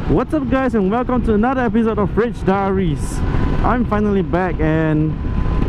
What's up guys, and welcome to another episode of Diaries. I'm finally back, and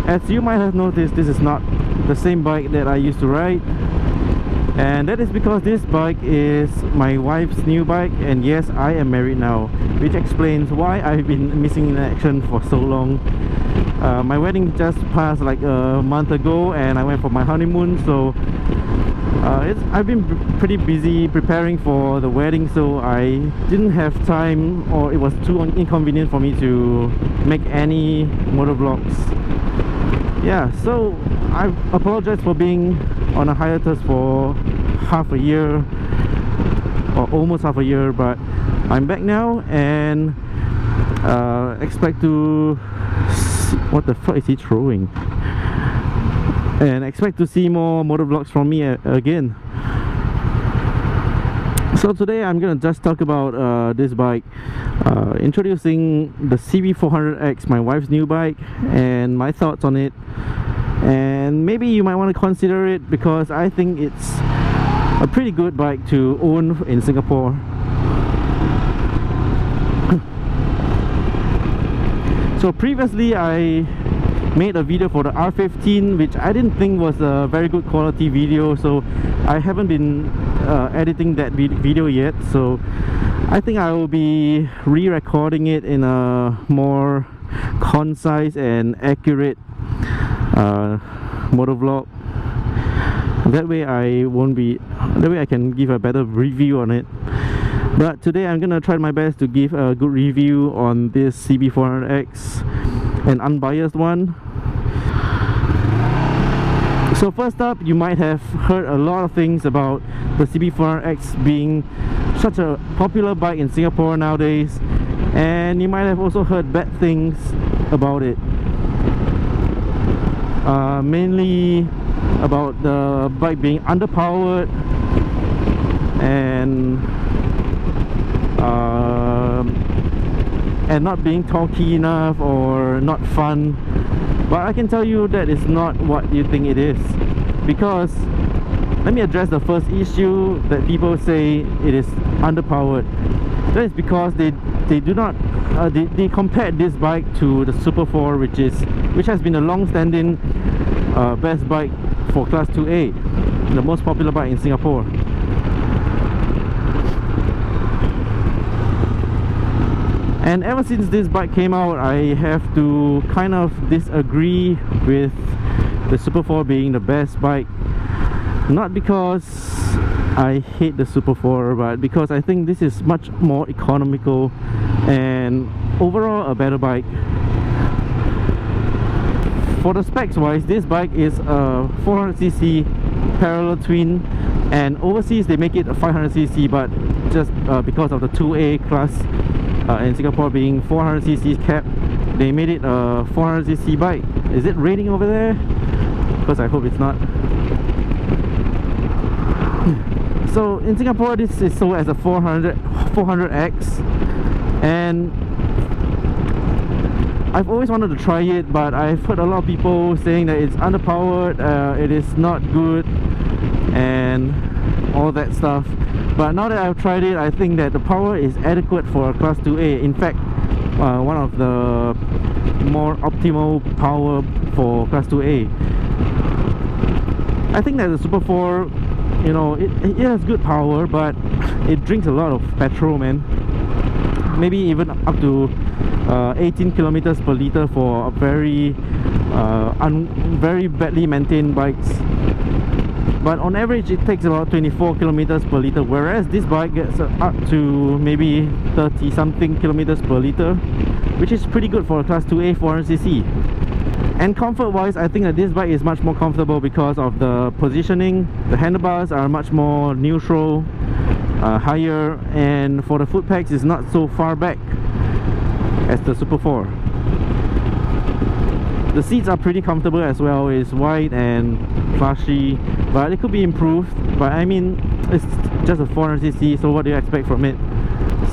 as you might have noticed, this is not the same bike that I used to ride, and that is because this bike is my wife's new bike, and yes, I am married now, which explains why I've been missing in action for so long. My wedding just passed like a month ago, and I went for my honeymoon, so I've been pretty busy preparing for the wedding, so I didn't have time, or it was too inconvenient for me to make any motor vlogs. Yeah, so I apologize for being on a hiatus for half a year, or almost half a year, but I'm back now, and expect to see, what the fuck is he throwing? And expect to see more motor vlogs from me again. So today I'm gonna just talk about this bike, introducing the CB400X, my wife's new bike, and my thoughts on it. And maybe you might want to consider it, because I think it's a pretty good bike to own in Singapore. So previously I made a video for the R15, which I didn't think was a very good quality video, so I haven't been editing that video yet. So I think I will be re-recording it in a more concise and accurate motor vlog. That way I can give a better review on it. But today I'm gonna try my best to give a good review on this CB400X, an unbiased one. So first up, you might have heard a lot of things about the CB400X being such a popular bike in Singapore nowadays, and you might have also heard bad things about it. Mainly about the bike being underpowered and not being torquey enough or not fun. But I can tell you that is not what you think it is, because let me address the first issue that people say it is underpowered. That is because they do not they compared this bike to the Super 4, which has been a long-standing best bike for Class 2A, the most popular bike in Singapore. And ever since this bike came out, I have to kind of disagree with the Super 4 being the best bike. Not because I hate the Super 4, but because I think this is much more economical and overall a better bike. For the specs wise, this bike is a 400cc parallel twin, and overseas they make it a 500cc, but just because of the 2A class in Singapore being 400cc cap, they made it a 400cc bike. Is it raining over there? Because I hope it's not. So in Singapore, this is sold as a 400X, and I've always wanted to try it, but I've heard a lot of people saying that it's underpowered, it is not good, and all that stuff. But now that I've tried it, I think that the power is adequate for a Class 2A. In fact, one of the more optimal power for Class 2A. I think that the Super 4, you know, it has good power, but it drinks a lot of petrol, man. Maybe even up to 18 kilometers per liter for very very badly maintained bikes. But on average it takes about 24 kilometers per liter, whereas this bike gets up to maybe 30 something kilometers per liter, which is pretty good for a Class 2A 400cc. And comfort wise, I think that this bike is much more comfortable because of the positioning. The handlebars are much more neutral, higher, and for the foot pegs it's not so far back as the Super 4. The seats are pretty comfortable as well. It's wide and plushy, but it could be improved. But I mean, it's just a 400cc, so what do you expect from it?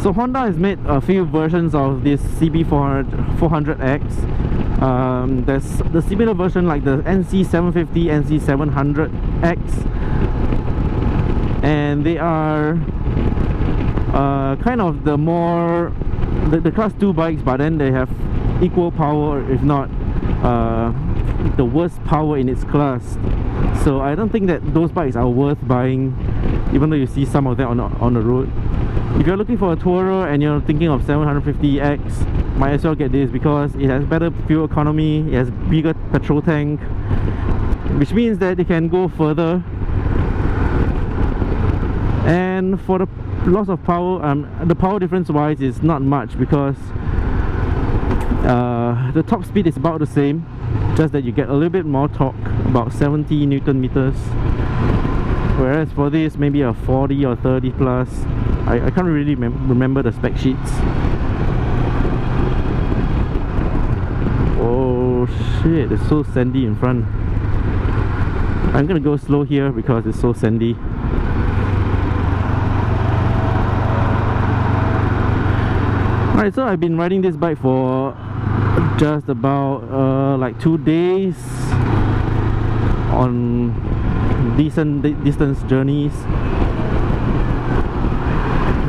So Honda has made a few versions of this CB400X. There's the similar version like the NC750, NC700X, and they are kind of the more the class 2 bikes, but then they have equal power, if not the worst power in its class. So I don't think that those bikes are worth buying, even though you see some of them on the road. If you're looking for a tourer and you're thinking of 750X, might as well get this because it has better fuel economy, it has bigger petrol tank, which means that it can go further. And for the loss of power, the power difference wise is not much because the top speed is about the same, just that you get a little bit more torque, about 70 Newton meters, whereas for this maybe a 40 or 30 plus. I can't really remember the spec sheets. Oh shit, it's so sandy in front. I'm gonna go slow here because it's so sandy. Alright, so I've been riding this bike for just about like 2 days on decent distance journeys,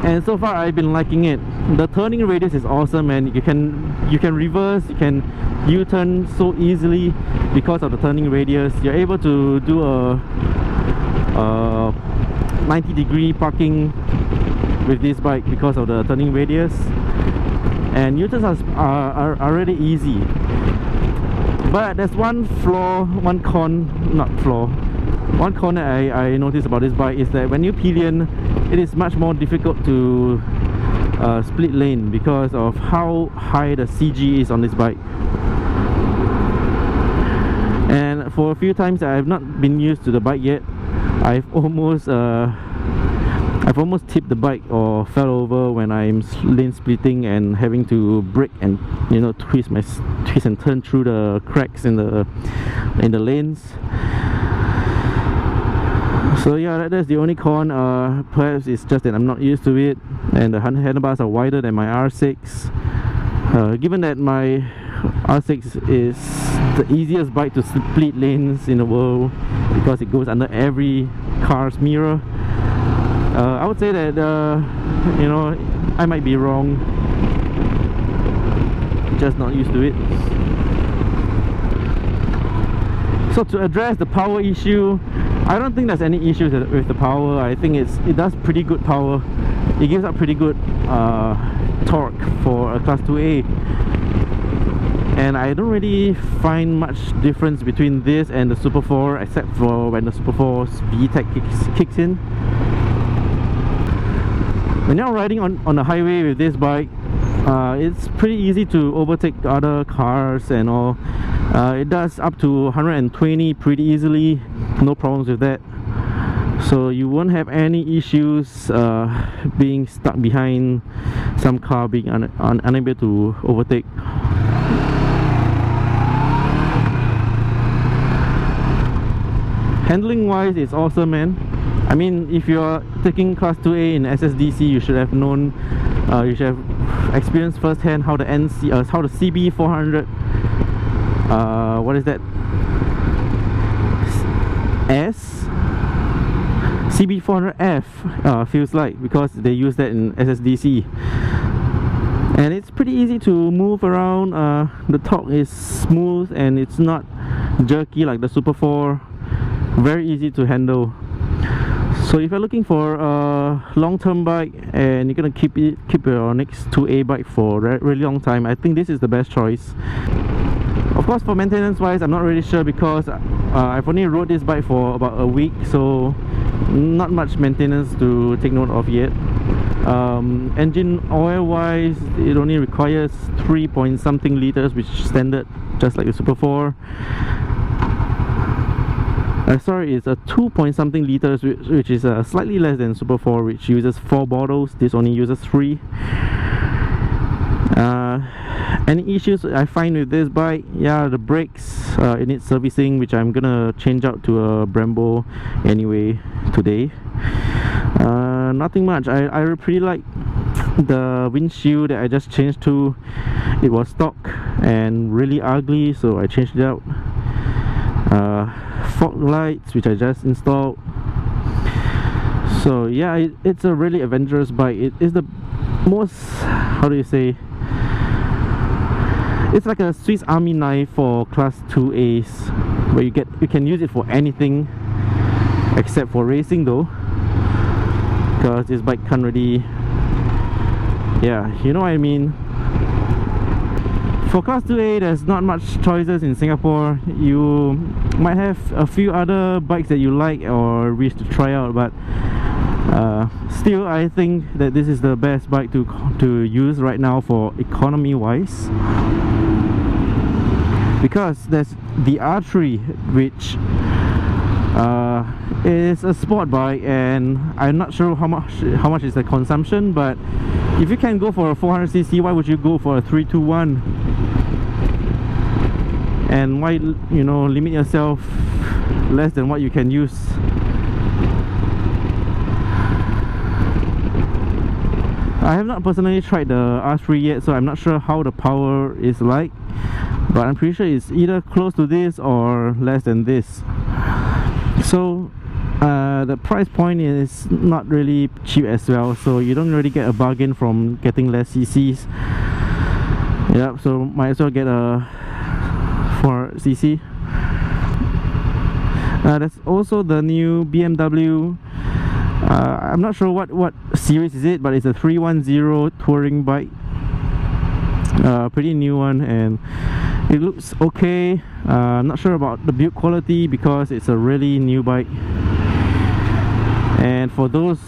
and so far I've been liking it. The turning radius is awesome, and you can reverse, you can U-turn so easily because of the turning radius. You're able to do a 90-degree parking with this bike because of the turning radius, and U-turns are really easy. But there's one con that I noticed about this bike is that when you pillion, it is much more difficult to split lane because of how high the CG is on this bike. And for a few times I have not been used to the bike yet, I've almost tipped the bike or fell over when I'm lane splitting and having to brake and, you know, twist and turn through the cracks in the lanes. So yeah, that's the only con. Perhaps it's just that I'm not used to it, and the handlebars are wider than my R6. Given that my R6 is the easiest bike to split lanes in the world because it goes under every car's mirror, I would say that you know, I might be wrong, just not used to it. So to address the power issue, I don't think there's any issues with the power. I think it does pretty good power. It gives up pretty good torque for a class 2A, and I don't really find much difference between this and the Super 4, except for when the Super 4's VTEC kicks in. When you're riding on the highway with this bike, it's pretty easy to overtake other cars and all. It does up to 120 pretty easily, no problems with that. So you won't have any issues being stuck behind some car, being unable to overtake. Handling wise, it's awesome, man. I mean, if you're taking class 2A in SSDC, you should have known, you should have experienced firsthand how the CB400, what is that? CB400F feels like, because they use that in SSDC. And it's pretty easy to move around. The torque is smooth and it's not jerky like the Super 4. Very easy to handle. So if you're looking for a long-term bike and you're gonna keep your next 2A bike for a really long time, I think this is the best choice. Of course, for maintenance wise, I'm not really sure because I've only rode this bike for about a week, so not much maintenance to take note of yet. Engine oil wise, it only requires 3-point-something liters, which is standard, just like the Super 4. Sorry, it's a 2-point-something liters, which is slightly less than Super 4, which uses 4 bottles. This only uses 3. Any issues I find with this bike? Yeah, the brakes, it needs servicing, which I'm gonna change out to a Brembo anyway today. Nothing much. I pretty like the windshield that I just changed to. It was stock and really ugly, so I changed it out. Fog lights, which I just installed. So yeah, it's a really adventurous bike. It is the most, how do you say, it's like a Swiss Army knife for class 2As, where you can use it for anything except for racing though, because this bike can't really, yeah, you know what I mean. For class 2A, there's not much choices in Singapore. You might have a few other bikes that you like or wish to try out, but still I think that this is the best bike to use right now for economy wise, because there's the R3, which is a sport bike, and I'm not sure how much is the consumption, but if you can go for a 400cc, why would you go for a 321? And why, you know, limit yourself less than what you can use? I have not personally tried the R3 yet, so I'm not sure how the power is like, but I'm pretty sure it's either close to this or less than this. So the price point is not really cheap as well, so you don't really get a bargain from getting less CCs. Yep, so might as well get a 4cc. There's also the new BMW, I'm not sure what series is it, but it's a 310 touring bike. Pretty new one, and it looks okay. I'm not sure about the build quality because it's a really new bike. And for those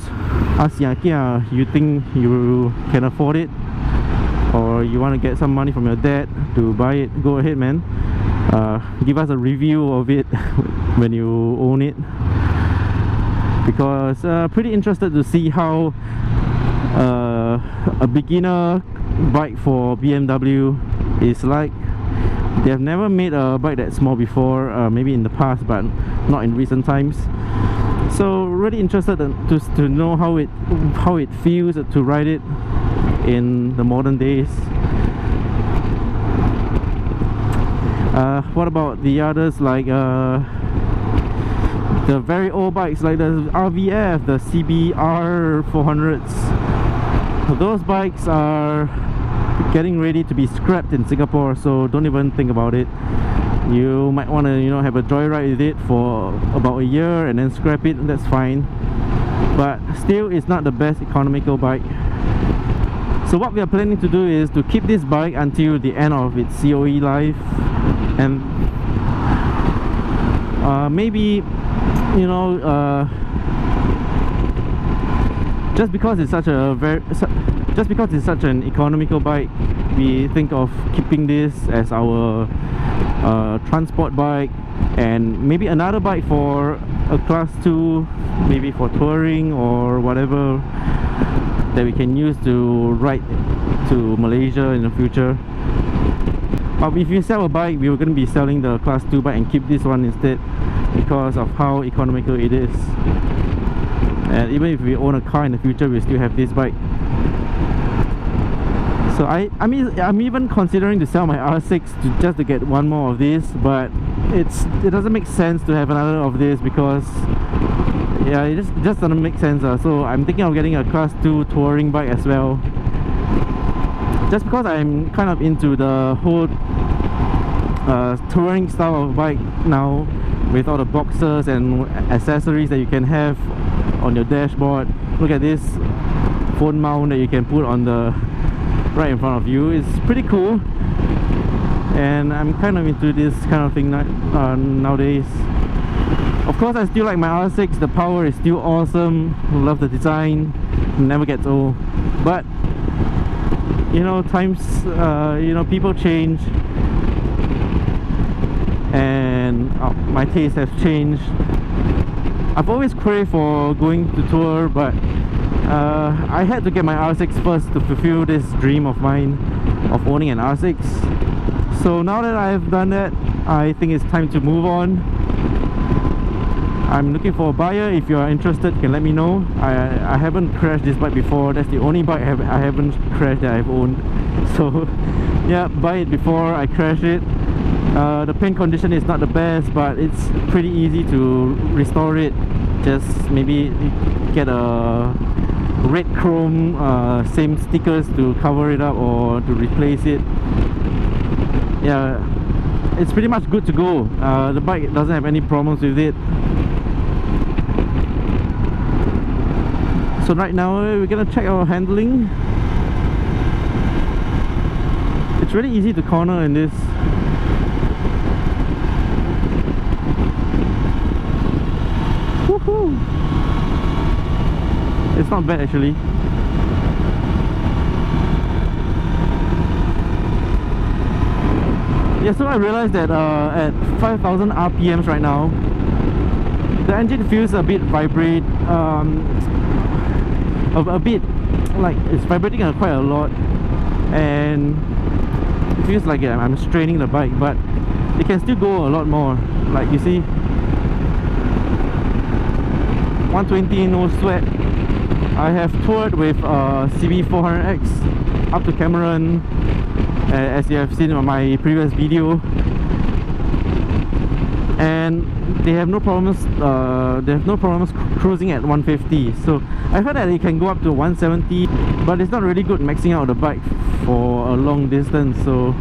Asiakia, you think you can afford it, or you want to get some money from your dad to buy it, go ahead, man. Give us a review of it when you own it, because pretty interested to see how a beginner bike for BMW is like. They have never made a bike that small before, maybe in the past, but not in recent times. So really interested to know how it feels to ride it in the modern days. What about the others, like the very old bikes like the RVF, the CB400X? Those bikes are getting ready to be scrapped in Singapore, so don't even think about it. You might want to, you know, have a joyride with it for about a year and then scrap it, that's fine. But still, it's not the best economical bike. So what we are planning to do is to keep this bike until the end of its COE life, and maybe, you know, just because it's such an economical bike, we think of keeping this as our transport bike, and maybe another bike for a class 2, maybe for touring or whatever, that we can use to ride to Malaysia in the future. But if you sell a bike, we were going to be selling the class 2 bike and keep this one instead, because of how economical it is. And even if we own a car in the future, we still have this bike. So I'm even considering to sell my R6 just to get one more of this, but it doesn't make sense to have another of this, because yeah, it just doesn't make sense. So I'm thinking of getting a class 2 touring bike as well, just because I'm kind of into the whole touring style of bike now, with all the boxes and accessories that you can have on your dashboard. Look at this phone mount that you can put on the right in front of you. It's pretty cool, and I'm kind of into this kind of thing nowadays. Of course, I still like my R6. The power is still awesome. Love the design. Never gets old. But you know, times, you know, people change, and my tastes have changed. I've always craved for going to tour, but I had to get my R6 first to fulfill this dream of mine of owning an R6. So now that I've done that, I think it's time to move on. I'm looking for a buyer. If you are interested, you can let me know. I haven't crashed this bike before. That's the only bike I haven't crashed that I've owned. So yeah, buy it before I crash it. The paint condition is not the best, but it's pretty easy to restore it just maybe get a red chrome same stickers to cover it up or to replace it. Yeah, it's pretty much good to go. The bike doesn't have any problems with it. So right now we're gonna check our handling. It's really easy to corner in this. Woohoo! It's not bad actually. Yeah, so I realized that at 5,000 RPMs right now, the engine feels a bit vibrate, a bit like it's vibrating quite a lot, and it feels like I'm straining the bike, but it can still go a lot more. Like you see, 120, no sweat. I have toured with CB400X up to Cameron, as you have seen on my previous video, and they have no problems. They have no problems cruising at 150. So I heard that it can go up to 170, but it's not really good maxing out the bike for a long distance. So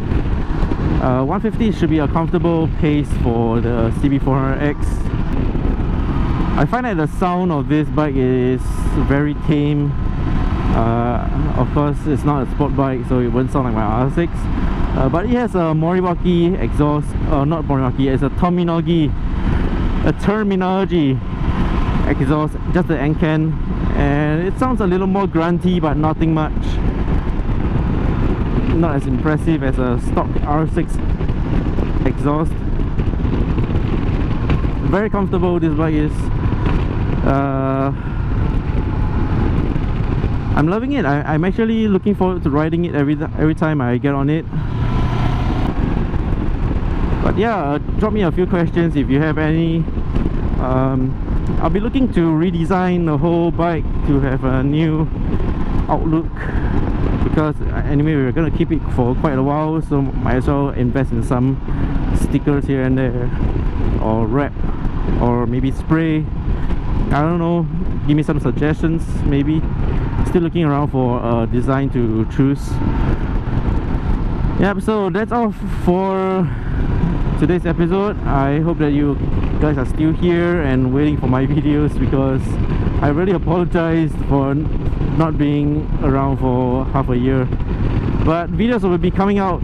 150 should be a comfortable pace for the CB400X. I find that the sound of this bike is very tame. Of course, it's not a sport bike, so it won't sound like my R6. But it has a Moriwaki exhaust. Not Moriwaki, it's a Terminology exhaust, just the end can, and it sounds a little more grunty, but nothing much. Not as impressive as a stock R6 exhaust. Very comfortable this bike is. I'm loving it. I'm actually looking forward to riding it every time I get on it. But yeah, drop me a few questions if you have any. I'll be looking to redesign the whole bike to have a new outlook, because anyway we're gonna keep it for quite a while, so might as well invest in some stickers here and there, or wrap, or maybe spray. I don't know, give me some suggestions maybe. Still looking around for a design to choose. Yep, so that's all for today's episode. I hope that you guys are still here and waiting for my videos, because I really apologize for not being around for half a year. But videos will be coming out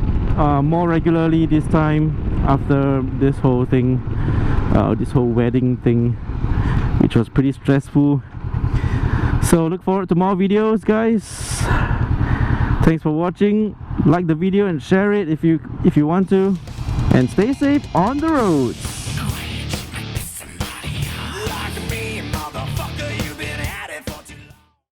more regularly this time, after this whole thing, this whole wedding thing, which was pretty stressful. So look forward to more videos, guys. Thanks for watching. Like the video and share it if you want to, and stay safe on the roads.